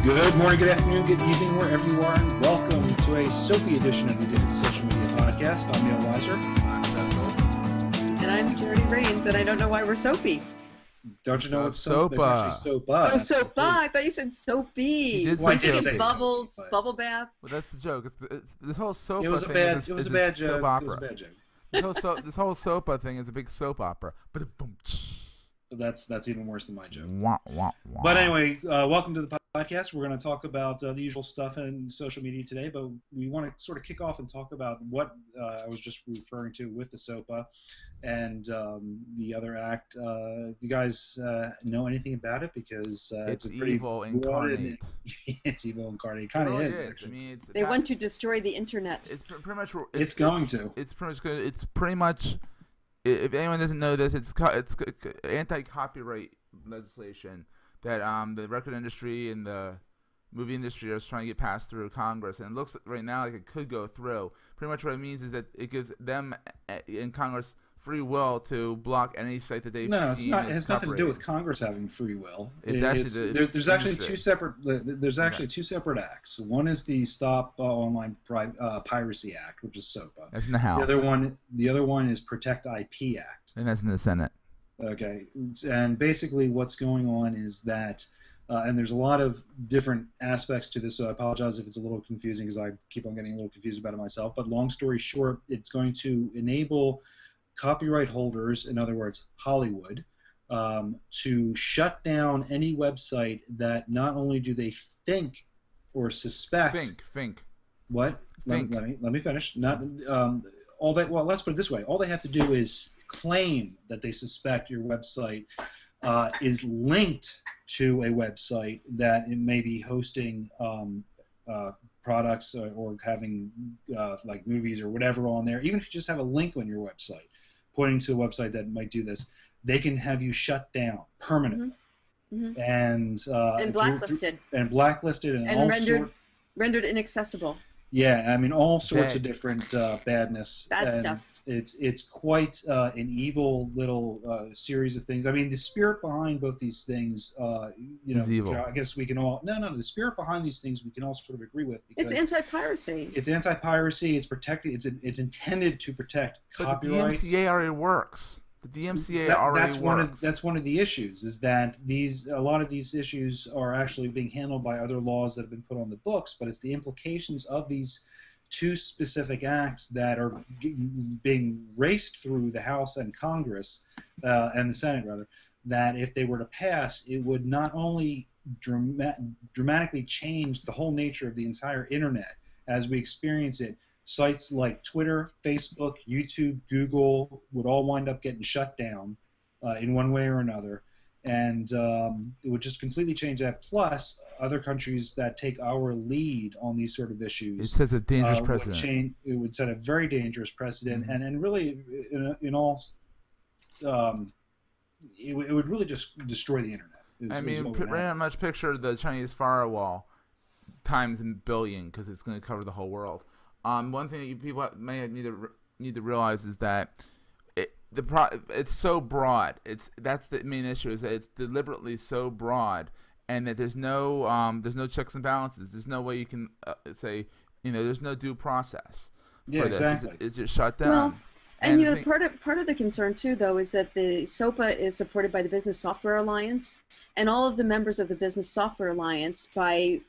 Good morning, good afternoon, good evening, wherever you are, and welcome to a soapy edition of the Addicted Social Media Podcast. I'm Neil Weiser. I'm Seth. And I'm Jody Rains, and I don't know why we're soapy. Don't you know what's Sopa? It's actually Sopa. Oh, That's sopa! complete. I thought you said soapy. did Well, I I'm did thinking say bubbles, soapy, but- bubble bath. Well, that's the joke. It's this whole soap. It was a thing bad. is, It was is a bad soap joke. It opera. was a bad joke. This whole sopa thing is a big soap opera. But boom. That's even worse than my joke. Wah, wah, wah. But anyway, welcome to the podcast. We're going to talk about the usual stuff in social media today, but we want to sort of kick off and talk about what I was just referring to with the SOPA and the other act. You guys know anything about it? Because it's a pretty evil incarnate. It's evil incarnate. It kind of is. I Actually. mean, They want to destroy the internet. It's pretty much. It's going to. It's pretty much good. It's pretty much. If anyone doesn't know this, it's anti-copyright legislation that the record industry and the movie industry are trying to get passed through Congress, and it looks right now like it could go through. Pretty much what it means is that it gives them in Congress free will to block any site that they No, it's not. It deem has as nothing to do with copyrighted. Congress having free will. It's actually there's actually industry. two separate acts. One is the Stop Online Piracy Act, which is SOPA. That's in the House. The other one is Protect IP Act. And that's in the Senate. Okay, and basically what's going on is that, and there's a lot of different aspects to this, so I apologize if it's a little confusing because I keep on getting a little confused about it myself, but long story short, it's going to enable copyright holders, in other words, Hollywood, to shut down any website that not only do they think or suspect... Think. What? Think. Let me finish. Not all that. Well, let's put it this way. All they have to do is claim that they suspect your website is linked to a website that it may be hosting products or having like movies or whatever on there. Even if you just have a link on your website pointing to a website that might do this, they can have you shut down permanently. Mm-hmm. And blacklisted. And blacklisted and all rendered inaccessible. Yeah, I mean all sorts Bad. of different badness. Bad and stuff. It's quite an evil little series of things. I mean, the spirit behind both these things, Is evil. I guess we can all the spirit behind these things we can all sort of agree with because It's anti-piracy. It's anti-piracy. It's protected. It's intended to protect But copyrights. the DMCA already works. The DMCA already works. That's one of the issues is that a lot of these issues are actually being handled by other laws that have been put on the books, but it's the implications of these two specific acts that are being raced through the House and Congress and the Senate rather, that if they were to pass, it would not only dramatically change the whole nature of the entire internet as we experience it. Sites like Twitter, Facebook, YouTube, Google would all wind up getting shut down in one way or another. And it would just completely change that. Plus, other countries that take our lead on these sort of issues. It sets a dangerous precedent. It would set a very dangerous precedent. Mm-hmm. And really, in all, it would really just destroy the internet. I mean, pretty much picture the Chinese firewall times a billion because it's going to cover the whole world. One thing that people may need to realize is that it's so broad. That's the main issue is that it's deliberately so broad, and that there's no checks and balances. There's no way you can say there's no due process. Yeah, exactly. It's just shut down. Well, and part of the concern too, though, is that the SOPA is supported by the Business Software Alliance, and all of the members of the Business Software Alliance, by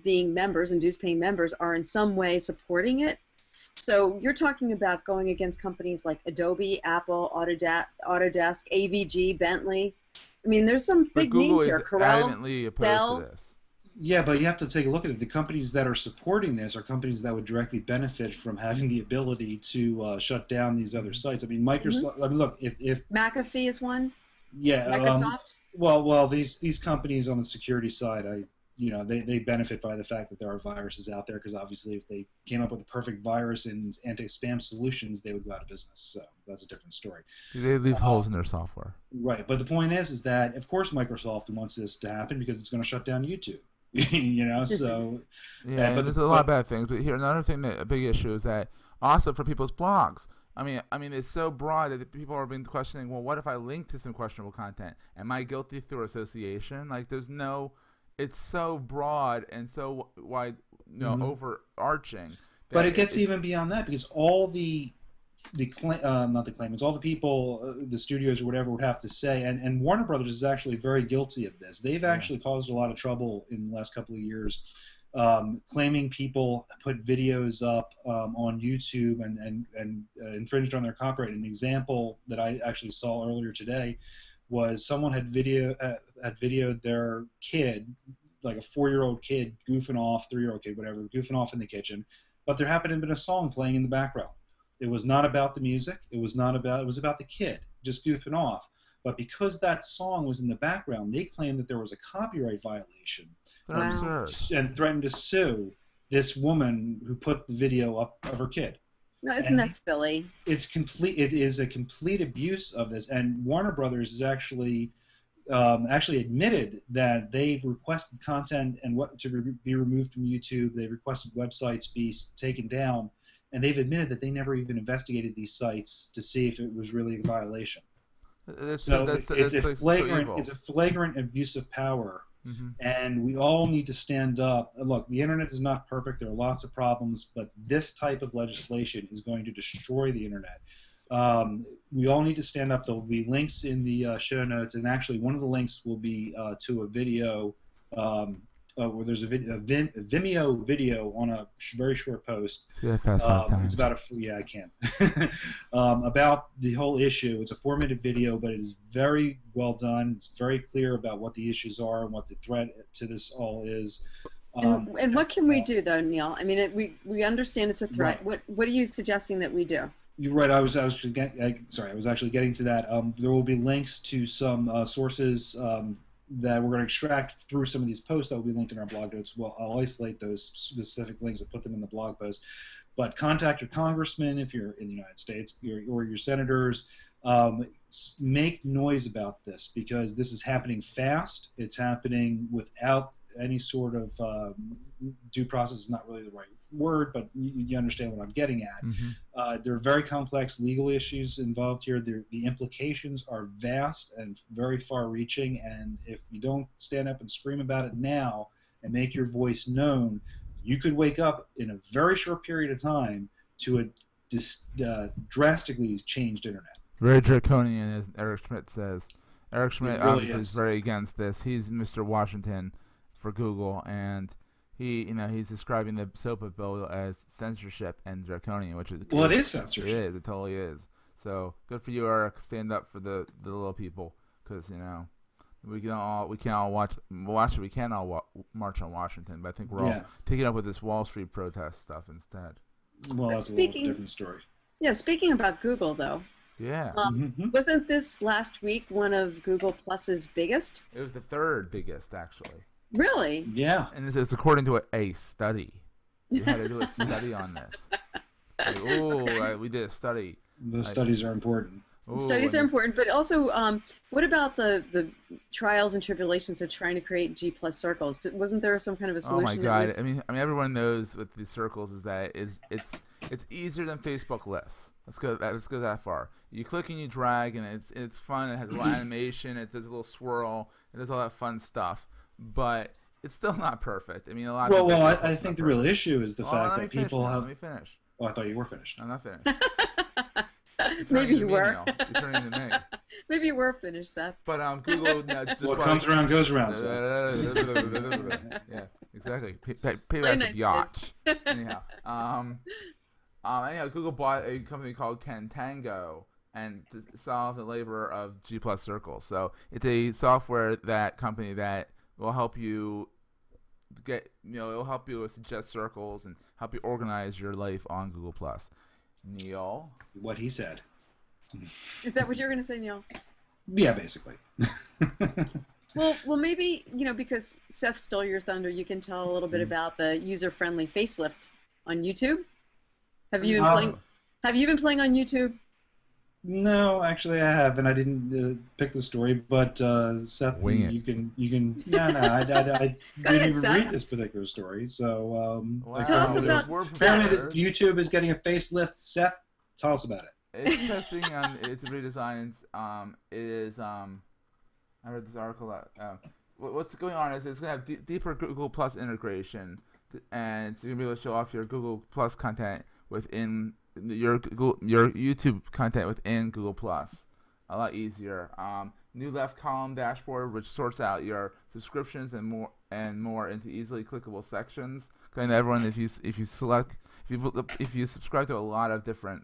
being members and dues-paying members, are in some way supporting it. So you're talking about going against companies like Adobe, Apple, Autodesk, AVG, Bentley. I mean, there's some big names here. Corel, adamantly opposed Dell. to this. Yeah, but you have to take a look at it. The companies that are supporting this are companies that would directly benefit from having the ability to shut down these other sites. I mean, Microsoft. Mm-hmm. I mean, look, if McAfee is one. Yeah, Microsoft. Well, these companies on the security side, they benefit by the fact that there are viruses out there because obviously, if they came up with a perfect virus and anti-spam solutions, they would go out of business. So that's a different story. They leave holes in their software. Right, but the point is that of course Microsoft wants this to happen because it's going to shut down YouTube. So yeah, but there's a lot of bad things. But here, another thing a big issue is that also for people's blogs. I mean, it's so broad that people are being questioning. Well, what if I link to some questionable content? Am I guilty through association? Like, there's no it's so broad and so wide, overarching. But it gets even beyond that, because all not the claimants, all the people, the studios or whatever would have to say, and Warner Brothers is actually very guilty of this. They've actually caused a lot of trouble in the last couple of years, claiming people put videos up on YouTube and infringed on their copyright. An example that I actually saw earlier today was someone had videoed their kid, like a 4-year-old kid goofing off, 3-year-old kid, whatever, goofing off in the kitchen, but there happened to have been a song playing in the background. It was not about the music. It was about the kid just goofing off. But because that song was in the background, they claimed that there was a copyright violation, and threatened to sue this woman who put the video up of her kid. No, isn't that silly? It's complete. It is a complete abuse of this, and Warner Brothers is actually admitted that they've requested content and be removed from YouTube. They've requested websites be taken down, and they've admitted that they never even investigated these sites to see if it was really a violation. It's a flagrant abuse of power, and we all need to stand up. Look, the internet is not perfect. There are lots of problems, but this type of legislation is going to destroy the internet. We all need to stand up. There will be links in the show notes, and actually one of the links will be to a video where there's a Vimeo video on a very short post. It's about I can't about the whole issue. It's a 4-minute video, but it is very well done. It's very clear about what the issues are and what the threat to this all is. And what can we do, though, Neil? I mean, we understand it's a threat. Right. What are you suggesting that we do? You're right. I was actually getting to that. There will be links to some sources that we're going to extract through some of these posts that will be linked in our blog notes. Well, I'll isolate those specific links and put them in the blog post. But contact your congressman if you're in the United States, or your senators. Make noise about this, because this is happening fast. It's happening without any sort of due process. Is not really the right word, but you understand what I'm getting at. There are very complex legal issues involved here. The implications are vast and very far-reaching, and if you don't stand up and scream about it now and make your voice known, you could wake up in a very short period of time to a drastically changed internet. Very draconian, as Eric Schmidt says. Eric Schmidt really obviously is very against this. He's Mr. Washington for Google, and he's describing the SOPA bill as censorship and draconian, which is it is censorship. It is. It totally is. So good for you, Eric. Stand up for the little people, because we can't all march on Washington, but I think we're all taking up with this Wall Street protest stuff instead. Well, that's a little different story. Yeah, speaking about Google, though. Yeah. Wasn't this last week one of Google Plus's biggest? It was the 3rd biggest, actually. Really? Yeah. And this is according to a study. We had to do a study on this. We did a study. Those studies are important. Studies are important, but also, what about the trials and tribulations of trying to create G+ circles? Wasn't there some kind of a solution? Oh my God! I mean, everyone knows with these circles is that it's easier than Facebook lists. Let's go that far. You click and you drag, and it's fun. It has a little animation. It does a little swirl. It does all that fun stuff, but it's still not perfect. I mean, I think the real issue is the fact that people have. Let me finish. Oh, I thought you were finished. I'm not finished. Maybe you were. You're turning to me. Maybe you were finished, Seth. But Google. What comes around goes around. Yeah, exactly. Payback's a yacht. Anyhow, Google bought a company called Contango and to solve the labor of G+ circles. So it's a software company that will help you it'll help you suggest circles and help you organize your life on Google+. Neil? What he said. Is that what you're going to say, Neil? Yeah, basically. Well, maybe, because Seth stole your thunder, you can tell a little bit about the user-friendly facelift on YouTube. Have you been playing on YouTube? No, actually I haven't. I didn't pick the story, but Seth, you can. I didn't even read this particular story, so. Tell us about. Apparently, YouTube is getting a facelift. Seth, tell us about it. It's testing on its redesigns. It is. I read this article. what's going on is it's going to have deeper Google Plus integration, and it's going to be able to show off your Google Plus content within your YouTube content within Google Plus. A lot easier. New left column dashboard, which sorts out your subscriptions and more into easily clickable sections. Kind of everyone, if you subscribe to a lot of different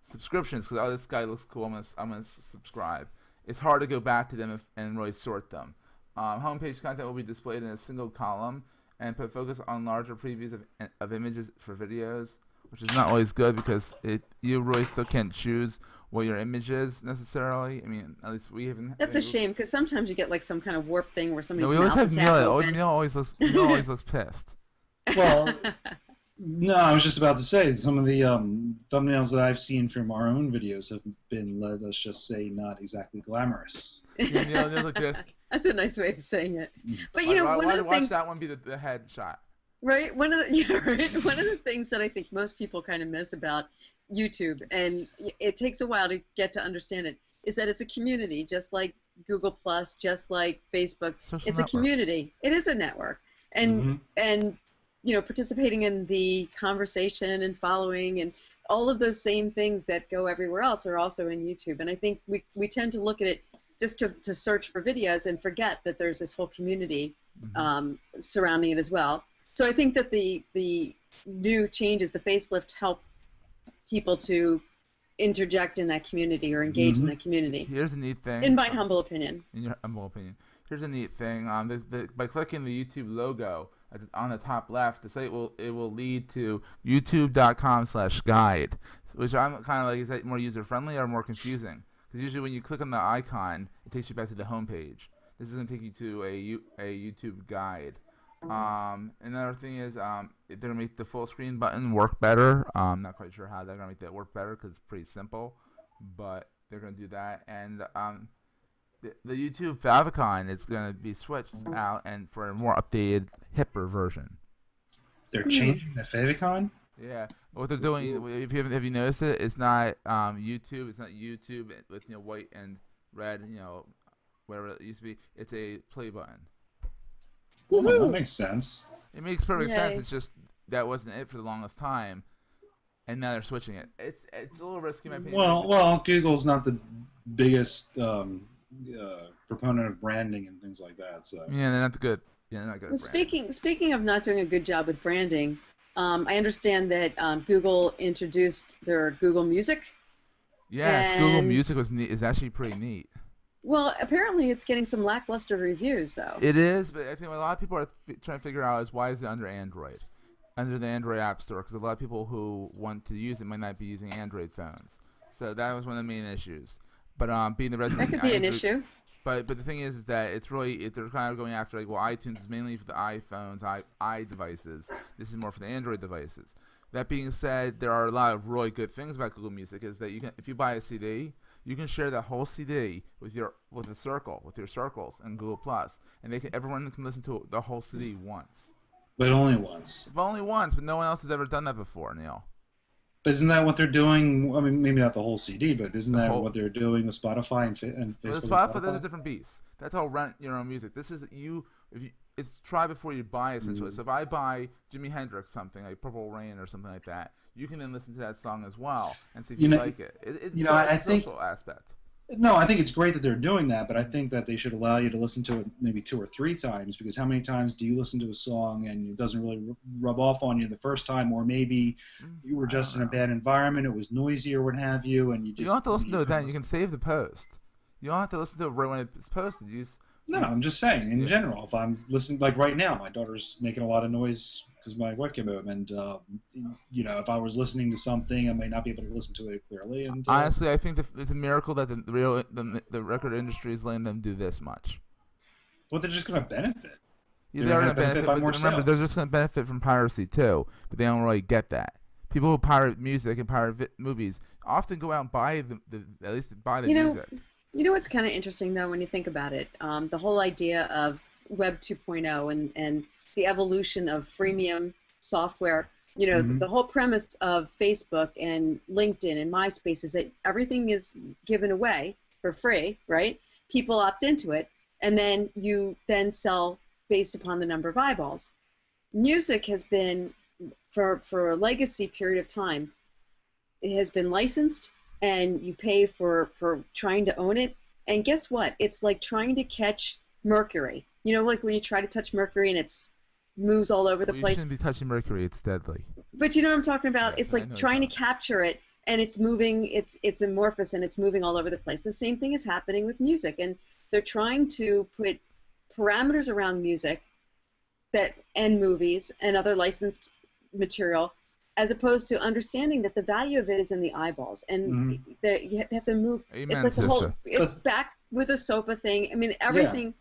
subscriptions, because this guy looks cool, I'm gonna subscribe. It's hard to go back to them and really sort them. Homepage content will be displayed in a single column and put focus on larger previews of images for videos, which is not always good because you really still can't choose what your image is necessarily. I mean, at least we haven't. That's a shame because sometimes you get like some kind of warp thing where somebody's we always mouth have is half open. Neil always looks pissed. Well, no, I was just about to say some of the thumbnails that I've seen from our own videos have been, let us just say, not exactly glamorous. Neil look good. That's a nice way of saying it. But you know, one of the things. Watch that one be the head shot. Right. One of the things that I think most people kind of miss about YouTube, and it takes a while to get to understand it, is that it's a community, just like Google Plus, just like Facebook. It's a community. It is a network, and you know, participating in the conversation and following and all of those same things that go everywhere else are also in YouTube. And I think we tend to look at it just to search for videos and forget that there's this whole community surrounding it as well. So I think that the new changes, the facelift, help people to interject in that community or engage in that community. Here's a neat thing. In my humble opinion. In your humble opinion. Here's a neat thing. By clicking the YouTube logo on the top left, the site will lead to youtube.com/guide, which I'm kind of like, is that more user friendly or more confusing? Because usually when you click on the icon, it takes you back to the home page. This is going to take you to a YouTube guide. Another thing is they're gonna make the full screen button work better. I'm not quite sure how they're gonna make that work better because it's pretty simple, but they're gonna do that. And the YouTube favicon is gonna be switched out and for a more updated, hipper version. They're changing the favicon. Yeah, what they're doing, have you noticed it? It's not YouTube. It's not YouTube with white and red, whatever it used to be. It's a play button. Oh, that makes sense. It makes perfect sense. It's just that wasn't it for the longest time, and now they're switching it. It's a little risky, in my opinion. Well, Google's not the biggest proponent of branding and things like that. So yeah, they're not good. Yeah, they're not good. Well, speaking of not doing a good job with branding, I understand that Google introduced their Google Music. Yes, Google Music is actually pretty neat. Well, apparently it's getting some lackluster reviews, though. It is, but I think what a lot of people are trying to figure out is why is it under Android, under the Android App Store, because a lot of people who want to use it might not be using Android phones. So that was one of the main issues. But being the resident, that could be an issue. But the thing is that it's really they're kind of going after iTunes is mainly for the iPhones, devices. This is more for the Android devices. That being said, there are a lot of really good things about Google Music. Is that if you buy a CD. You can share that whole CD with your circles and Google Plus, and everyone can listen to the whole CD once. But only once. But only once. But no one else has ever done that before, Neil. But isn't that what they're doing? I mean, maybe not the whole CD, but isn't that what they're doing with Spotify and Facebook? Well, Spotify, those are different beasts. That's all rent your own music. This is it's try before you buy, essentially. So if I buy Jimi Hendrix something like Purple Rain or something like that, you can then listen to that song as well and see if you like it. It's I a think social aspect. No, I think it's great that they're doing that, but I think that they should allow you to listen to it maybe 2 or 3 times, because how many times do you listen to a song and it doesn't really rub off on you the first time, or maybe you were just in a bad environment, it was noisy or what have you, and you just... You don't have to listen to it then. You can save the post. You don't have to listen to it right when it's posted. No, I'm just saying, in general, if I'm listening, like right now, my daughter's making a lot of noise because my wife came home, and if I was listening to something, I might not be able to listen to it clearly. And honestly, I think it's a miracle that the record industry is letting them do this much. Well, they're just going to benefit. Yeah, they're going to benefit by more sales. Remember, they're just going to benefit from piracy too, but they don't really get that. People who pirate music and pirate movies often go out and buy at least buy the music. You know what's kind of interesting, though, when you think about it? The whole idea of Web 2.0 and the evolution of freemium software. The whole premise of Facebook and LinkedIn and MySpace is that everything is given away for free, right? People opt into it. and then you then sell based upon the number of eyeballs. Music has been, for a legacy period of time, it has been licensed, and you pay for trying to own it. And guess what? It's like trying to catch mercury. You know, like when you try to touch mercury and it's moves all over the place. You shouldn't be touching mercury. It's deadly. But you know what I'm talking about? Yeah, it's like trying to capture it, and it's moving. It's amorphous, and it's moving all over the place. The same thing is happening with music, and they're trying to put parameters around music and movies and other licensed material, as opposed to understanding that the value of it is in the eyeballs, and you have to move. Amen, it's like the whole. sister. It's back with the SOPA thing. I mean, everything. Yeah.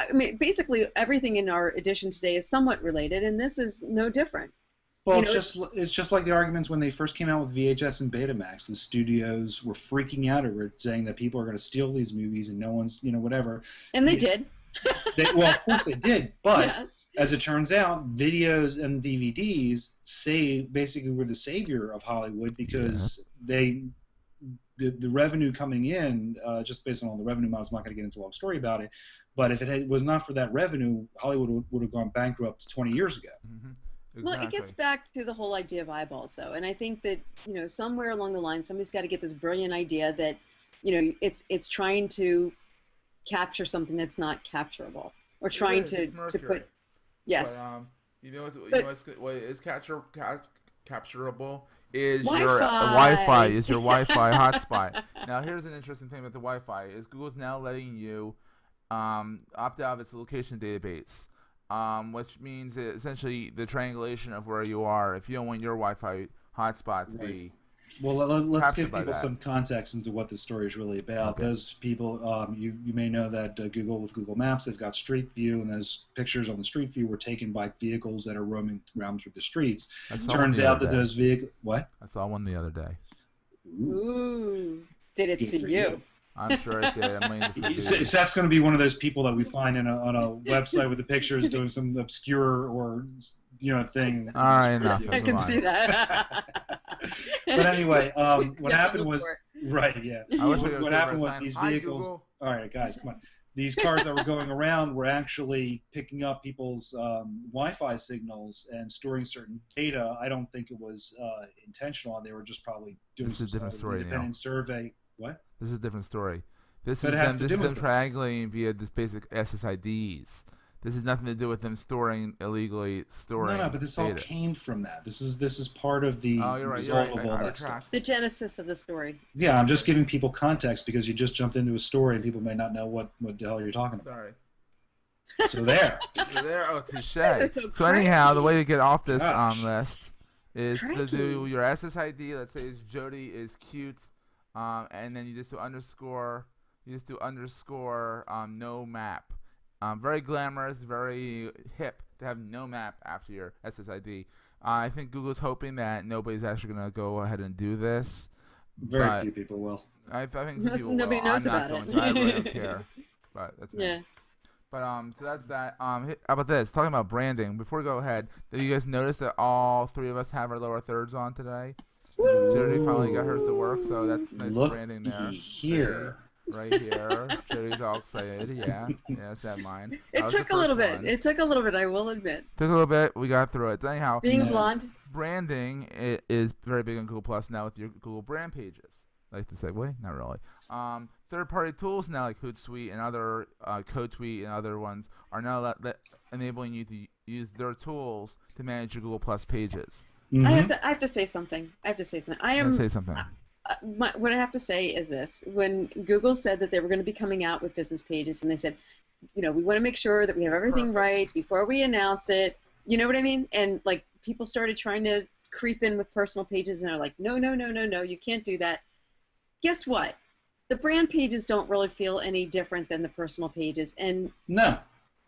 I mean, basically everything in our edition today is somewhat related, and this is no different. Well, it's just like the arguments when they first came out with VHS and Betamax. The studios were freaking out over it, saying that people are going to steal these movies and no one's, whatever. And they did. Well, of course they did, but yes. As it turns out, videos and DVDs basically were the savior of Hollywood because the revenue coming in, just based on all the revenue models, I'm not going to get into a long story about it, but if it was not for that revenue, Hollywood would have gone bankrupt 20 years ago. Exactly. Well, it gets back to the whole idea of eyeballs, though, and I think that somewhere along the line, somebody's got to get this brilliant idea that it's trying to capture something that's not capturable, or trying to put. Yes. But, what is capturable is Wi-Fi. your Wi-Fi is your Wi-Fi hotspot. Now, here's an interesting thing about the Wi-Fi: is Google's now letting you opt out of its location database, which means essentially the triangulation of where you are. If you don't want your Wi-Fi hotspot to be well, let's give people some context into what this story is really about. Okay. Those people, you may know that Google, with Google Maps, they've got Street View, and those pictures on the Street View were taken by vehicles that are roaming around through the streets. Turns out that those vehicles... What? I saw one the other day. Ooh. Did it see you? I'm sure it did. Seth's going to be one of those people that we find on a website with the pictures doing some obscure or thing. All right, enough. I can see that. But anyway, what happened was right. Yeah. What happened was these vehicles. All right, guys, come on. These cars that were going around were actually picking up people's Wi-Fi signals and storing certain data. I don't think it was intentional. They were just probably doing some independent survey. What? This is a different story. This is them triangulating via this basic SSIDs. This has nothing to do with them illegally storing. No, but this data. all came from that. This is part of the result of all that stuff. The genesis of the story. Yeah, I'm just giving people context because you just jumped into a story and people may not know what the hell you're talking about. Sorry. So there. Oh, touche. So anyhow, the way to get off this list is Cranky. to do your SSID. Let's say Jody is cute, and then you just do underscore. No map. Very glamorous, very hip to have no map after your SSID. I think Google's hoping that nobody's actually going to go ahead and do this. Very few people will. I think some people Nobody will. knows I'm about not it. going to. I really don't care. But that's me. Yeah. But so that's that. How about this? Talking about branding. Before we go ahead, did you guys notice that all three of us have our lower thirds on today? Jody finally got hers to work, so that's nice branding there. Here. Right here. Jody's all excited. Yeah, that's that mine. It took a little bit. It took a little bit, I will admit. Took a little bit. We got through it. Anyhow, being blonde. Branding is very big on Google Plus now with your Google brand pages. Like the segue? Not really. Third-party tools now, like Hootsuite and other CodeTweet and other ones, are now enabling you to use their tools to manage your Google Plus pages. I have to say something. Say something. What I have to say is this: when Google said that they were going to be coming out with business pages, and they said, we want to make sure that we have everything right before we announce it. You know what I mean? And like people started trying to creep in with personal pages, and they're like, no, you can't do that. Guess what? The brand pages don't really feel any different than the personal pages, and no,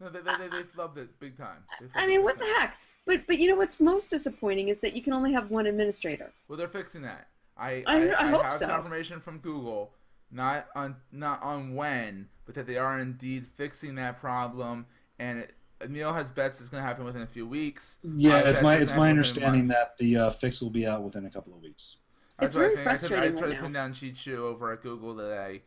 they flubbed it big time. I mean, what the heck? But what's most disappointing is that you can only have one administrator. Well, they're fixing that. I hope have so. confirmation from Google, not on when, but that they are indeed fixing that problem. And Neil has bets it's going to happen within a few weeks. Yeah, it's my understanding that the fix will be out within a couple of weeks. It's very frustrating I tried right to pin down Cheat Shoe over at Google today,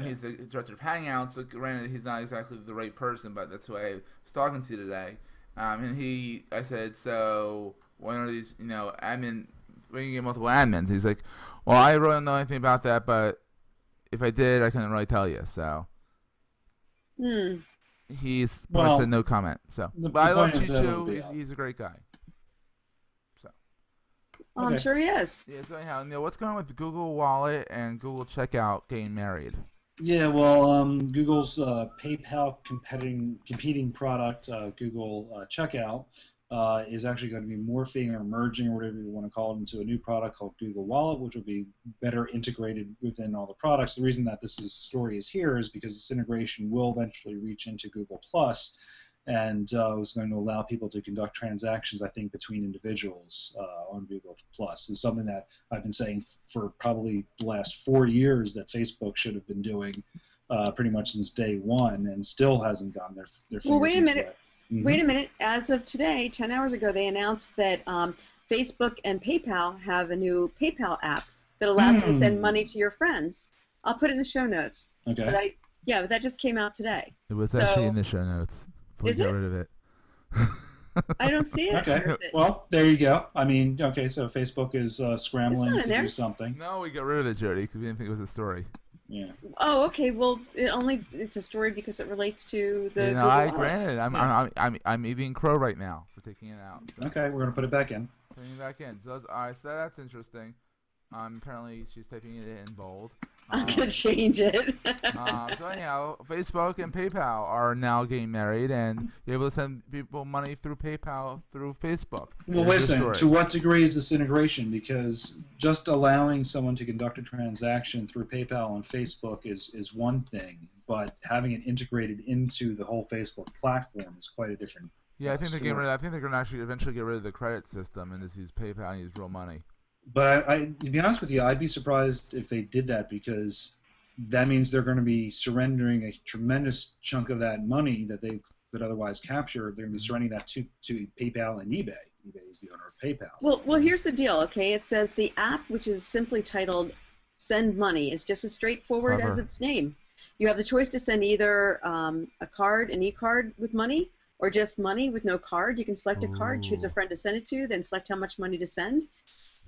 He's the director of Hangouts. So granted, he's not exactly the right person, but that's who I was talking to today. And I said, so one of these, admin, when you get multiple admins, he's like, well, I really don't know anything about that, but if I did, I couldn't really tell you. So he's said no comment. So, but I love Chichu. He's a great guy. So, I'm sure he is. Yeah. So anyhow, Neil, what's going on with Google Wallet and Google Checkout getting married? Yeah, well, Google's PayPal competing product, Google Checkout, is actually going to be morphing or merging or whatever you want to call it into a new product called Google Wallet, which will be better integrated within all the products. The reason that story is here is because this integration will eventually reach into Google Plus, and is going to allow people to conduct transactions, I think, between individuals on Google Plus. Is something that I've been saying for probably the last 4 years that Facebook should have been doing pretty much since day one, and still hasn't gotten their fingers Well, wait a into minute. it. Mm-hmm. Wait a minute. As of today, 10 hours ago, they announced that Facebook and PayPal have a new PayPal app that allows you to send money to your friends. I'll put it in the show notes. Okay. But that just came out today. It was actually in the show notes. Please get rid of it. I don't see it. Okay. Well, there you go. I mean, okay, so Facebook is scrambling to do something. No, we got rid of it, Jody, because we didn't think it was a story. Yeah. Oh, okay. Well, it's a story because it relates to the. Granted, I'm eating crow right now for taking it out. So. Okay, we're gonna put it back in. Putting it back in. So, so that's interesting. Apparently she's typing it in bold. I'm gonna change it. So anyhow, Facebook and PayPal are now getting married, and you're able to send people money through PayPal through Facebook. Well, wait a second. To what degree is this integration? Because just allowing someone to conduct a transaction through PayPal on Facebook is one thing, but having it integrated into the whole Facebook platform is quite a different. Yeah, I think they're getting rid of. I think they're going to actually eventually get rid of the credit system and just use PayPal and use real money. But to be honest with you, I'd be surprised if they did that, because that means they're going to be surrendering a tremendous chunk of that money that they could otherwise capture. They're going to be surrendering that to PayPal and eBay. eBay is the owner of PayPal. Well, here's the deal. Okay, it says the app, which is simply titled "Send Money," is just as straightforward as its name. You have the choice to send either a card, an e-card with money, or just money with no card. You can select a card, choose a friend to send it to, then select how much money to send.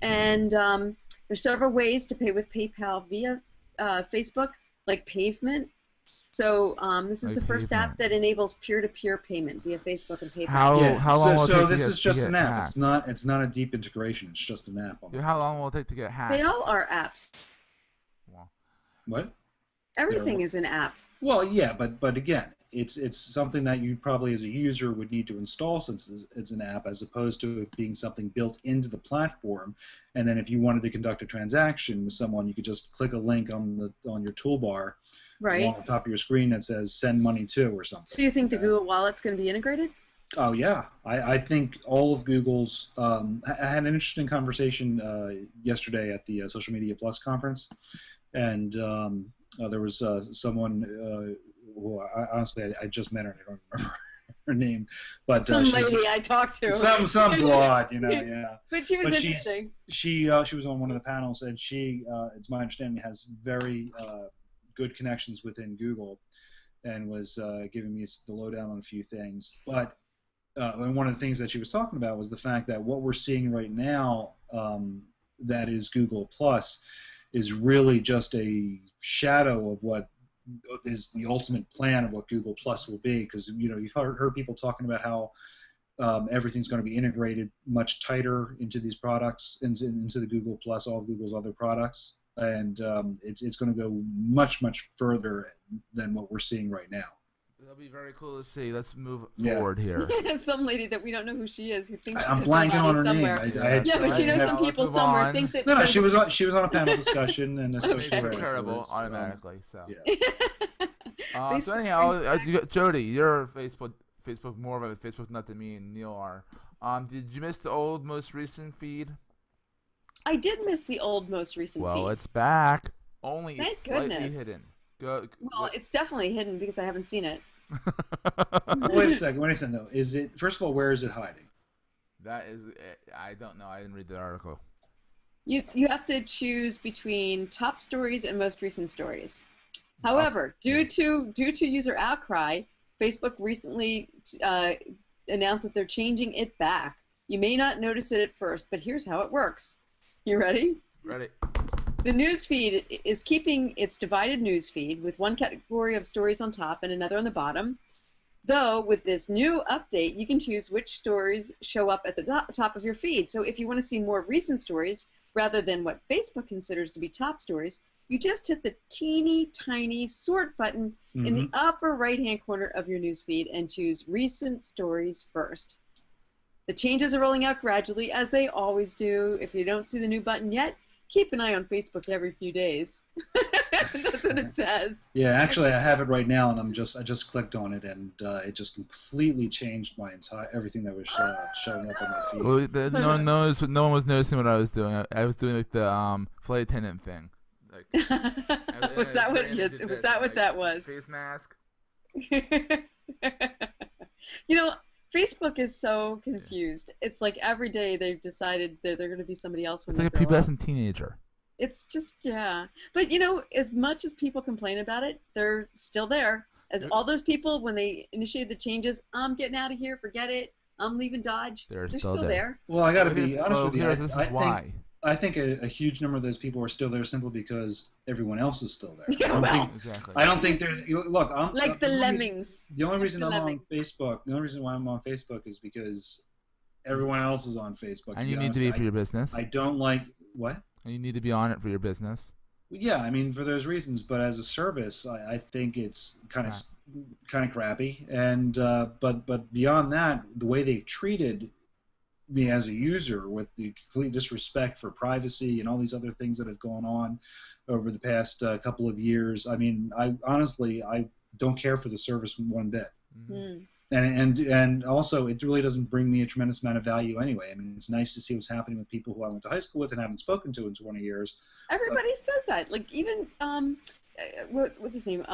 And there's several ways to pay with PayPal via Facebook, like Pavement. So this is the first app that enables peer-to-peer payment via Facebook and PayPal. How long will it take so this is just an app. Hacked? It's not a deep integration. It's just an app. How long will it take to get hacked? They all are apps. Wow. What? Everything is an app. Well, yeah, but again, it's something that you probably as a user would need to install since it's an app, as opposed to it being something built into the platform. And then if you wanted to conduct a transaction with someone, you could just click a link on your toolbar, right, on the top of your screen that says "Send money to" or something. So you think the Google Wallet's going to be integrated? Oh yeah, I think all of Google's. I had an interesting conversation yesterday at the Social Media Plus conference, and there was someone. Well, honestly, I just met her. I don't remember her name, but some lady I talked to. Some broad, yeah. But she was interesting. She was on one of the panels, and she, it's my understanding, has very good connections within Google, and was giving me the lowdown on a few things. But and one of the things that she was talking about was the fact that what we're seeing right now, that is Google Plus, is really just a shadow of what is the ultimate plan of what Google Plus will be, because you've heard people talking about how everything's going to be integrated much tighter into these products, into the Google Plus, all of Google's other products, and it's going to go much further than what we're seeing right now. That'll be very cool to see. Let's move forward here. Some lady that we don't know who she is, who thinks I'm blanking on her somewhere. name. But she knows some people somewhere. Thinks it. No, she was on a panel discussion, and that's incredible automatically. So. Yeah. So anyhow, Jody, you're Facebook more of a Facebook nut than me and Neil are. Did you miss the old most recent feed? I did miss the old most recent feed. Well, it's back. Only Thank it's slightly goodness. hidden. Well, it's definitely hidden because I haven't seen it. Wait a second though. Is it, first of all, where is it hiding? That is, I don't know. I didn't read the article. You have to choose between top stories and most recent stories. However, due to user outcry, Facebook recently announced that they're changing it back. You may not notice it at first, but here's how it works. You ready? Ready. The newsfeed is keeping its divided newsfeed with one category of stories on top and another on the bottom. Though, with this new update, you can choose which stories show up at the top of your feed. So if you want to see more recent stories, rather than what Facebook considers to be top stories, you just hit the teeny tiny sort button in the upper right-hand corner of your newsfeed and choose recent stories first. The changes are rolling out gradually, as they always do. If you don't see the new button yet, keep an eye on Facebook every few days. That's what it says. Yeah, actually, I have it right now, and I just clicked on it, and it just completely changed my everything that was showing up on my feed. Well, no one was noticing what I was doing. I was doing like the flight attendant thing. Like, was that what that was? Face mask. You know, Facebook is so confused. It's like every day they've decided that they're going to be somebody else when it's like a pubescent teenager. It's just, yeah. But, you know, as much as people complain about it, they're still there. As all those people, when they initiated the changes, I'm getting out of here, forget it, I'm leaving Dodge, they're still there. Well, I got to be honest with you. This is why. I think a huge number of those people are still there simply because everyone else is still there. Yeah, I don't think they're look. I'm like the lemmings. The only reason I'm on Facebook, the only reason why I'm on Facebook is because everyone else is on Facebook. And you need to be for your business. I don't like what. And you need to be on it for your business. Yeah, I mean for those reasons, but as a service, I think it's kind of crappy. And but beyond that, the way they've treated me as a user with the complete disrespect for privacy and all these other things that have gone on over the past couple of years. I mean, I honestly don't care for the service one bit. Mm. And also it really doesn't bring me a tremendous amount of value anyway. I mean, it's nice to see what's happening with people who I went to high school with and haven't spoken to in 20 years. Everybody says that. Like even what's his name?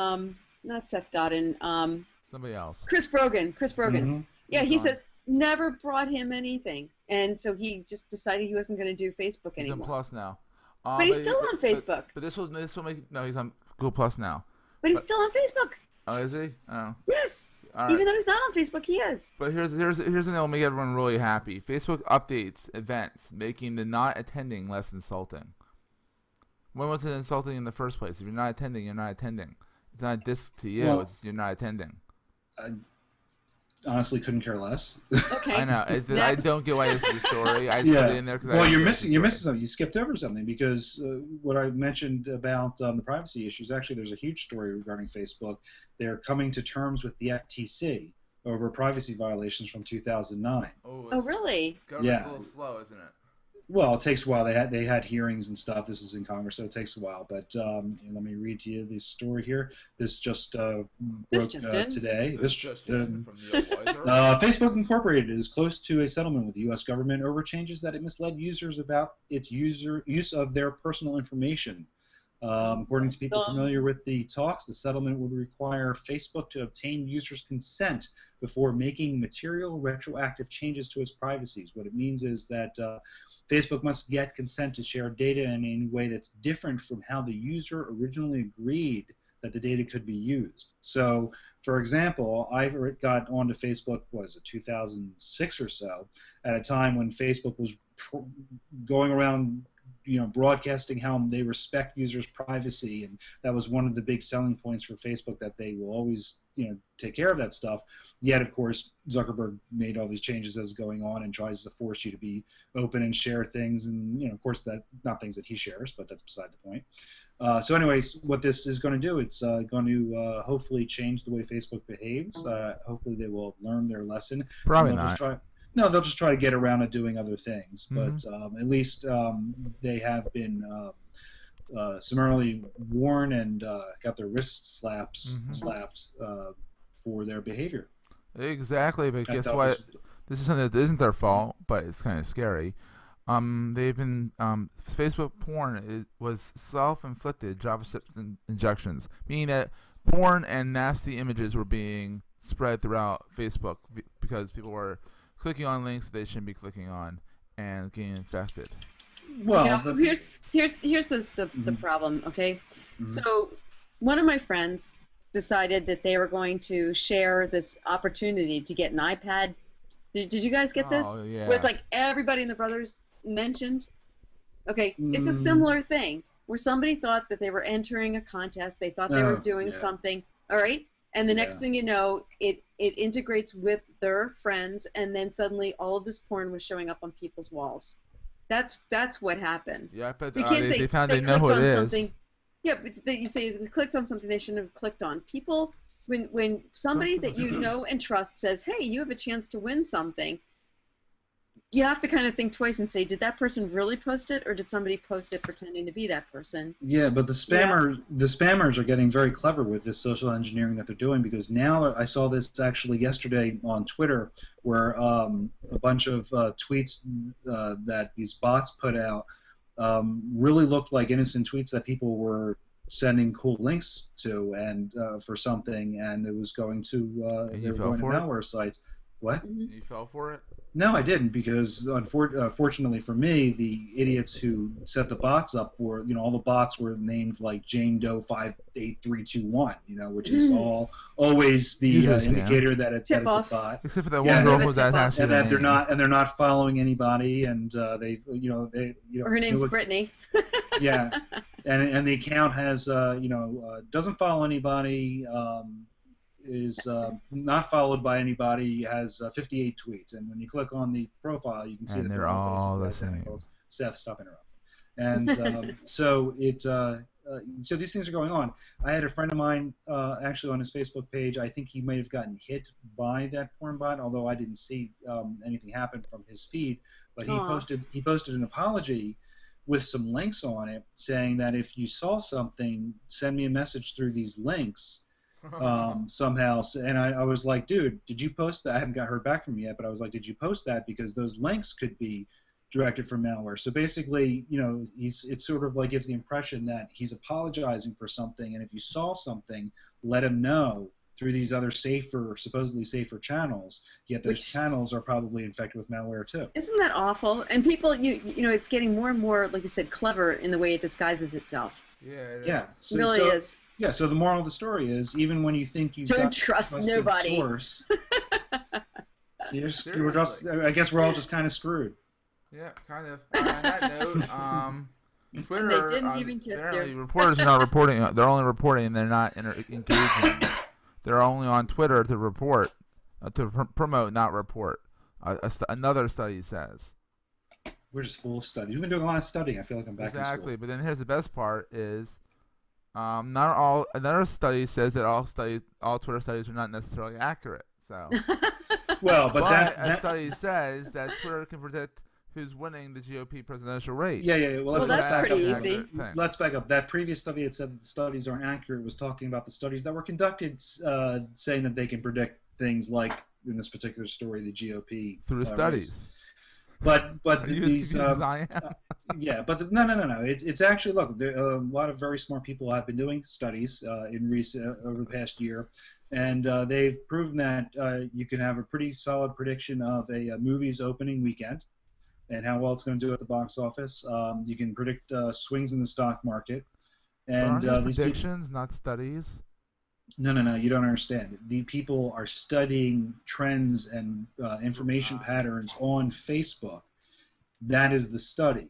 Not Seth Godin. Somebody else. Chris Brogan. Mm-hmm. Yeah, he says never brought him anything, and so he just decided he wasn't going to do Facebook anymore. He's on Plus now. But he's still on Facebook. But this will make he's on Google Plus now. But he's still on Facebook. Oh, is he? Oh. Yes. Right. Even though he's not on Facebook, he is. But here's the thing that will make everyone really happy. Facebook updates events, making the not attending less insulting. When was it insulting in the first place? If you're not attending, you're not attending. It's not this to you. Well, you're not attending. I honestly couldn't care less. Okay. I know. I don't get why this is a story. I just put it in there because you're missing something. You skipped over something because what I mentioned about the privacy issues. Actually, there's a huge story regarding Facebook. They're coming to terms with the FTC over privacy violations from 2009. Oh, really? Government's a little slow, isn't it? Well, it takes a while. They had hearings and stuff. This is in Congress, so it takes a while. But let me read to you this story here. This just broke today. This just in from the Facebook Incorporated is close to a settlement with the U.S. government over changes that it misled users about its use of their personal information. According to people familiar with the talks, the settlement would require Facebook to obtain users' consent before making material retroactive changes to its privacies. What it means is that Facebook must get consent to share data in a way that's different from how the user originally agreed that the data could be used. So, for example, I got onto Facebook, 2006 or so, at a time when Facebook was going around broadcasting how they respect users' privacy, and that was one of the big selling points for Facebook, that they will always, take care of that stuff. Yet, of course, Zuckerberg made all these changes as going on and tries to force you to be open and share things, and of course, that not things that he shares, but that's beside the point. So, anyways, what this is going to do, it's going to hopefully change the way Facebook behaves. Hopefully, they will learn their lesson. Probably not. No, they'll just try to get around to doing other things. But at least they have been summarily warned and got their wrists slapped for their behavior. Exactly, but guess what? This is something that isn't their fault, but it's kind of scary. They've been Facebook porn was self-inflicted JavaScript injections, meaning that porn and nasty images were being spread throughout Facebook because people were clicking on links that they shouldn't be clicking on and getting infected. Well, here's the problem. Okay, so one of my friends decided that they were going to share this opportunity to get an iPad. Did you guys get this? Oh Where it's yeah. like everybody in the Brothers mentioned. Okay, it's a Mm, similar thing where somebody thought that they were entering a contest. They thought they were oh, doing yeah, something. All right. And the next yeah. thing you know, it integrates with their friends, and then suddenly all of this porn was showing up on people's walls. That's what happened. Yeah, but So you can't they say found they they know who clicked it on is. something. Yeah, but you say they clicked on something they shouldn't have clicked on. People, when Don't somebody click that on you know and trust says, "Hey, you have a chance to win something," you have to kind of think twice and say, "Did that person really post it, or did somebody post it pretending to be that person?" Yeah, but You know? the spammers are getting very clever with this social engineering that they're doing because now I saw this actually yesterday on Twitter where a bunch of tweets that these bots put out really looked like innocent tweets that people were sending cool links to and for something, and it was going to And they you were fell going to for it. malware sites. What? Hmm. You fell for it. No, I didn't because fortunately for me, the idiots who set the bots up were, all the bots were named like Jane Doe 58321, which is always the Usually a scam. indicator that Tip it's a off. bot. Except for that Yeah, one We girl have a who tip that off. has and their that name. they're not following anybody, and Or her name's Brittany. yeah, and the account has doesn't follow anybody. Is not followed by anybody, has 58 tweets. And when you click on the profile, you can see And that they're they're all all basically the same. identical. Seth, stop interrupting. And so these things are going on. I had a friend of mine actually on his Facebook page. I think he may have gotten hit by that porn bot, although I didn't see anything happen from his feed. But Aw. he posted an apology with some links on it, saying that if you saw something, send me a message through these links somehow. And I was like, dude, did you post that? I haven't got heard back from you yet, but I was like, did you post that? Because those links could be directed from malware. So basically, it sort of like gives the impression that he's apologizing for something, and if you saw something, let him know through these other supposedly safer channels. Yet those Which channels are probably infected with malware too. isn't that awful? And people, it's getting more and more, like you said, clever in the way it disguises itself. Yeah, it Yeah. is. It really is. Yeah. So the moral of the story is, even when you think you've Don't got trust a trusted nobody. source, we're just. Seriously. I guess we're all just kind of screwed. Yeah, kind of. On that note, Twitter. And they didn't even kiss apparently you. reporters are not reporting. They're only reporting. They're not engaging. They're only on Twitter to report, promote, not report. Another study says. We're just full of studies. We've been doing a lot of studying. I feel like I'm back in school. Exactly, but then here's the best part is, not all. Another study says that all Twitter studies are not necessarily accurate. So, Well, but a study says that Twitter can predict who's winning the GOP presidential race. yeah. Well, Well, let's that's back pretty up. easy. Let's back up. That previous study that said that the studies aren't accurate was talking about the studies that were conducted, saying that they can predict things like, in this particular story, the GOP Through the studies. race. But Are you as these confused as I am? yeah, but no. It's actually, look, a lot of very smart people have been doing studies in recent over the past year, and they've proven that you can have a pretty solid prediction of a movie's opening weekend and how well it's going to do at the box office. You can predict swings in the stock market, and Aren't these these predictions, not studies? No, you don't understand. The people are studying trends and information patterns on Facebook. That is the study.